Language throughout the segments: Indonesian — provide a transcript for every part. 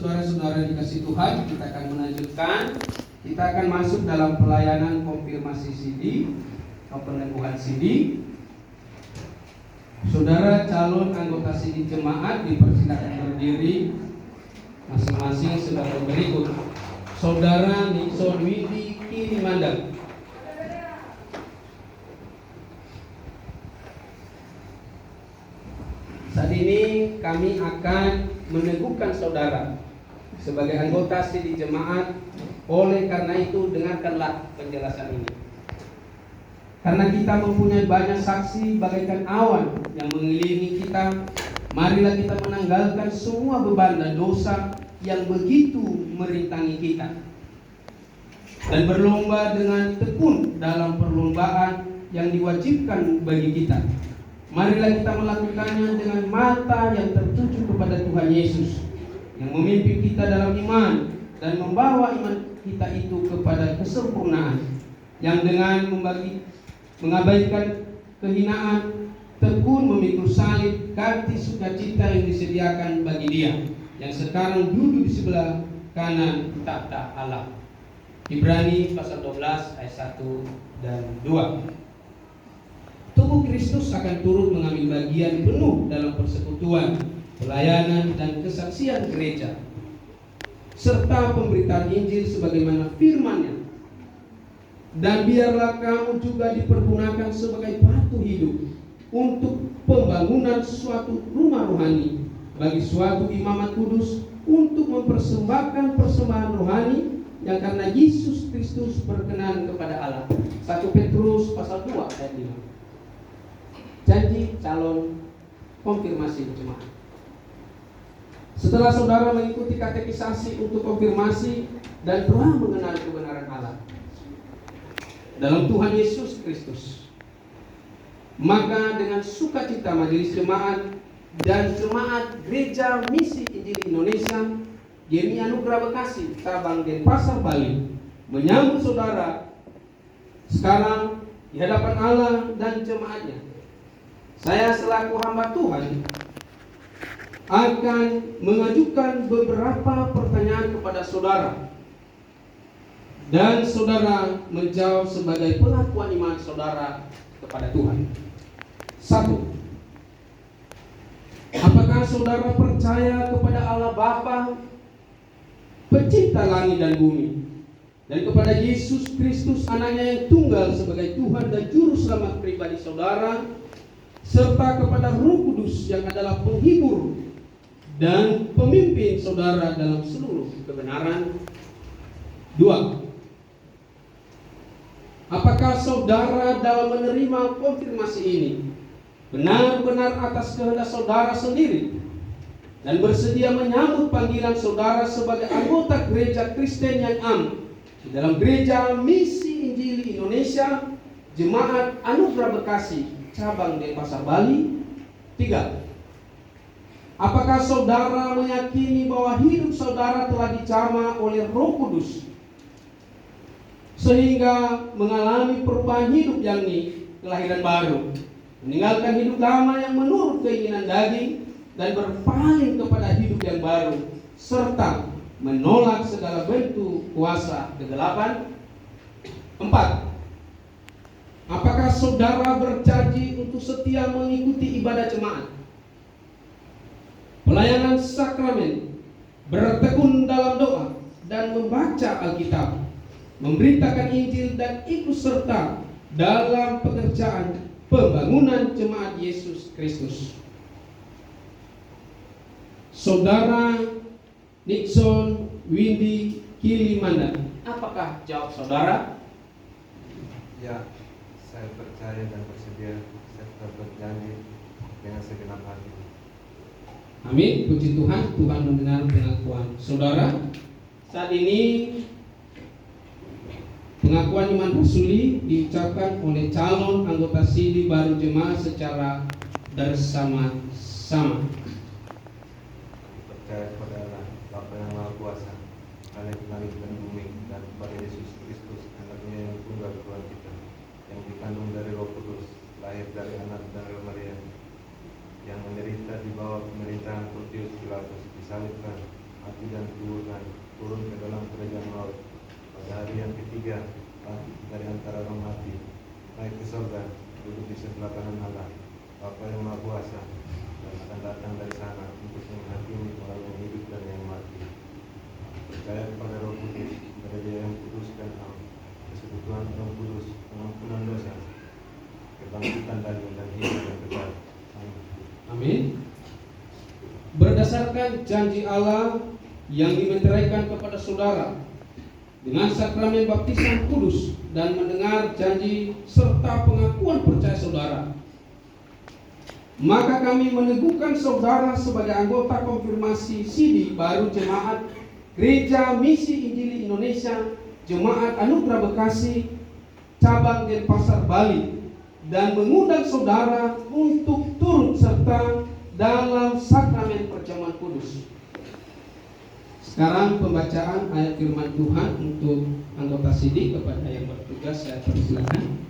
saudara-saudara dikasih Tuhan, kita akan melanjutkan. Kita akan masuk dalam pelayanan konfirmasi CD atau peneguhan CD. Saudara calon anggota CD jemaat dipersilakan berdiri masing-masing sebagai berikut. Saudara Nixon Widi Kilimandang. Saat ini kami akan meneguhkan saudara sebagai anggota CD jemaat. Oleh karena itu dengarkanlah penjelasan ini. Karena kita mempunyai banyak saksi bagaikan awan yang mengelilingi kita, marilah kita menanggalkan semua beban dan dosa yang begitu merintangi kita, dan berlomba dengan tekun dalam perlombaan yang diwajibkan bagi kita. Marilah kita melakukannya dengan mata yang tertuju kepada Tuhan Yesus yang memimpin kita dalam iman dan membawa iman kita itu kepada kesempurnaan, yang dengan mengabaikan kehinaan tekun memikul salib ganti sukacita yang disediakan bagi Dia yang sekarang duduk di sebelah kanan tahta Allah. Ibrani pasal 12 ayat 1 dan 2. Tubuh Kristus akan turut mengambil bagian penuh dalam persekutuan, pelayanan dan kesaksian gereja, serta pemberitaan Injil sebagaimana firman-Nya. Dan biarlah kamu juga dipergunakan sebagai batu hidup untuk pembangunan suatu rumah rohani bagi suatu imamat kudus, untuk mempersembahkan persembahan rohani yang karena Yesus Kristus berkenan kepada Allah. 1 Petrus pasal 2 ayat 5. Janji calon konfirmasi jemaat. Setelah saudara mengikuti katekisasi untuk konfirmasi dan telah mengenal kebenaran Allah dalam Tuhan Yesus Kristus, maka dengan sukacita majelis jemaat dan jemaat Gereja Misi Injil Indonesia Gemi Anugerah Bekasi cabang Denpasar Bali menyambut saudara sekarang di hadapan Allah dan jemaatnya. Saya selaku hamba Tuhan akan mengajukan beberapa pertanyaan kepada saudara, dan saudara menjawab sebagai pengakuan iman saudara kepada Tuhan. 1. Apakah saudara percaya kepada Allah Bapa, pencipta langit dan bumi, dan kepada Yesus Kristus anaknya yang tunggal sebagai Tuhan dan Juru Selamat pribadi saudara, serta kepada Roh Kudus yang adalah penghibur dan pemimpin saudara dalam seluruh kebenaran? 2. Apakah saudara dalam menerima konfirmasi ini benar-benar atas kehendak saudara sendiri dan bersedia menyambut panggilan saudara sebagai anggota gereja Kristen yang am di dalam Gereja Misi Injil Indonesia Jemaat Anugerah Bekasi cabang Denpasar Bali? 3. Apakah saudara meyakini bahwa hidup saudara telah dijamah oleh Roh Kudus sehingga mengalami perubahan hidup, yakni kelahiran baru, meninggalkan hidup lama yang menurut keinginan daging dan berpaling kepada hidup yang baru, serta menolak segala bentuk kuasa kegelapan? 4. Apakah saudara berjanji untuk setia mengikuti ibadah jemaat, pelayanan sakramen, bertekun dalam doa dan membaca Alkitab, memberitakan Injil dan ikut serta dalam pekerjaan pembangunan jemaat Yesus Kristus? Saudara Nixon Windy Kilimandang, apakah jawab saudara? Ya, saya percaya dan bersedia serta berjanji dengan segenap hati. Amin, puji Tuhan. Tuhan mendengar pengakuan saudara. Saat ini pengakuan iman rasuli diucapkan oleh calon anggota CD baru jemaat secara bersama-sama. Percaya kepada Allah Bapa yang Maha Kuasa, Khalik langit dan bumi, dan kepada Yesus Kristus anaknya yang tunggal Tuhan kita, yang dikandung dari Roh Kudus, lahir dari anak dari Maria, yang menderita di bawah pemerintahan Pontius Pilatus, disalibkan, mati dan kuburkan, turun ke dalam kerajaan maut. Pada hari yang ketiga, bangkit dari antara orang mati, naik ke surga, duduk di sebelah kanan Allah, Bapa yang Maha Kuasa, dan akan datang dari sana untuk menghakimi orang yang hidup dan yang mati. Percaya kepada Roh Kudus, gereja yang kudus dan am, persekutuan Roh Kudus, pengampunan dosa, kebangkitan daging dan hidup yang kekal. Amin. Amin. Berdasarkan janji Allah yang dimeteraikan kepada saudara dengan sakramen baptisan kudus dan mendengar janji serta pengakuan percaya saudara, maka kami meneguhkan saudara sebagai anggota konfirmasi Sidi baru Jemaat Gereja Misi Injili Indonesia Jemaat Anugerah Bekasi Cabang Denpasar Bali, dan mengundang saudara untuk turut serta dalam sakramen perjamuan kudus. Sekarang pembacaan ayat firman Tuhan untuk anggota Sidi. Kepada yang bertugas saya persilakan.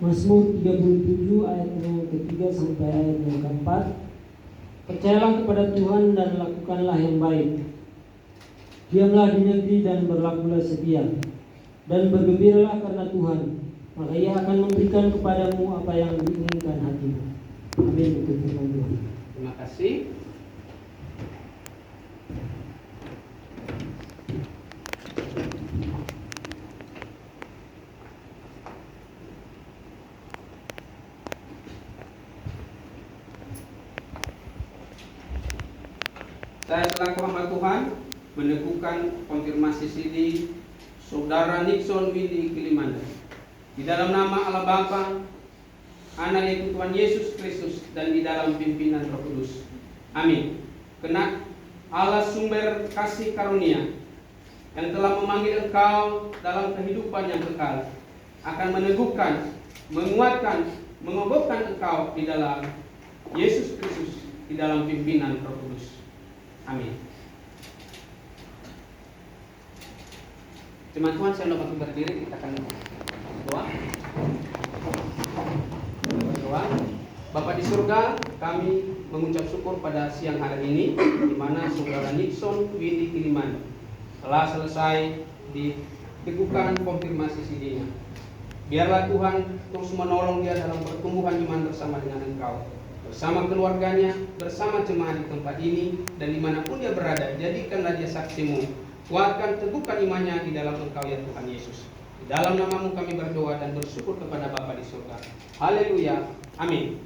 Mazmur 37 ayat yang ketiga sampai ayat yang keempat. Percayalah kepada Tuhan dan lakukanlah yang baik. Diamlah di negeri dan berlakulah setia, dan bergembiralah karena Tuhan, maka Ia akan memberikan kepadamu apa yang diinginkan hatimu. Amin. Itu firman Tuhan. Terima kasih. Saya selaku hamba Tuhan meneguhkan konfirmasi Sidi Saudara Nixon Windy Kilimandan di dalam nama Allah Bapa, Anak yaitu Tuhan Yesus Kristus, dan di dalam pimpinan Roh Kudus. Amin. Karena Allah sumber kasih karunia yang telah memanggil engkau dalam kehidupan yang kekal akan meneguhkan, menguatkan, mengokohkan engkau di dalam Yesus Kristus, di dalam pimpinan Roh Kudus. Amin. Teman Tuhan, saya dapat berdiri, kita akan berdoa. Berdoa. Bapa di surga, kami mengucap syukur pada siang hari ini, di mana saudara Nixon Windy Kilimandan telah selesai diteguhkan konfirmasi sidinya. Biarlah Tuhan terus menolong dia dalam pertumbuhan iman bersama dengan Engkau, bersama keluarganya, bersama jemaat di tempat ini, dan dimanapun dia berada. Jadikanlah dia saksimu. Kuatkan, teguhkan imannya di dalam Engkau ya Tuhan Yesus. Di dalam namamu kami berdoa dan bersyukur kepada Bapa di surga. Haleluya. Amin.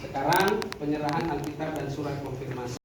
Sekarang penyerahan Alkitab dan surat konfirmasi.